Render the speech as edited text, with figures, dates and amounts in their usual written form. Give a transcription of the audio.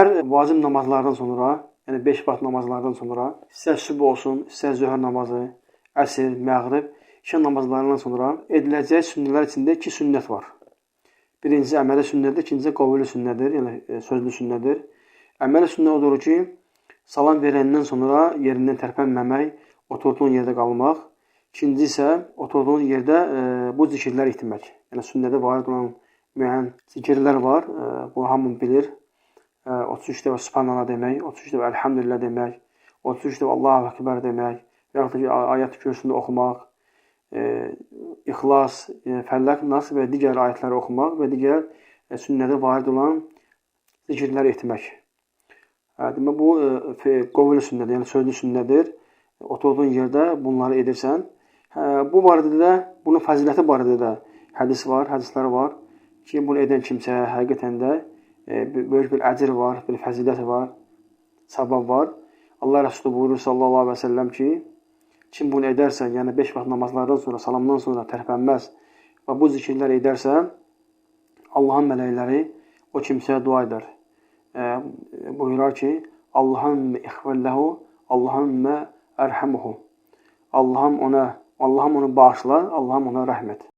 hər vacib namazlardan sonra, yəni 5 vaxt namazlardan sonra, istər sübh olsun, istər zöhr namazı, əsr, məğrib, işə namazlarından sonra ediləcək sünnələr içində 2 sünnət var. Birincisi əməli sünnədir, ikincisi qavli sünnədir, yəni sözlü sünnədir. Əməli sünnə odur ki, salam verəndən sonra yerindən tərpənməmək, oturduğun yerdə qalmaq. İkinci isə oturduğun yerdə bu zikirləri etmək. Yəni sünnədə varid olan müəyyən zikirlər var, bu hamı bilir. 33 dəfə Subhanallah demək, 33 dəfə Elhamdülillah demək, 33 dəfə Allahu Ekber demək, və yaxud da ayət-i kürsünü oxumaq, İxlas, Fəlləq, Nas və digər ayətləri oxumaq və digər sünnədə varid olan zikirləri etmək. Demək, bu qovlu sünnədir, yəni sözlü sünnədir. Oturduğun yerdə bunları edirsən. Bu barədə də, bunun fəziləti barədə də hədislər var ki, bunu edən kimsə həqiqətən də böyük bir əcr var, bir fəzilət var, savab var. Allah Rəsulü buyurur sallallahu aleyhi və səlləm ki, kim bunu edərsə, yəni 5 vaxt namazlardan sonra, salamdan sonra tərpənməz və bu zikirləri edərsə, Allahın mələkləri o kimsəyə dua edər. Buyurar ki, Allahümmə ixvəlləhu, Allahümmə ərhəmuhu. Allahım onu bağışla, Allahım ona rəhm et.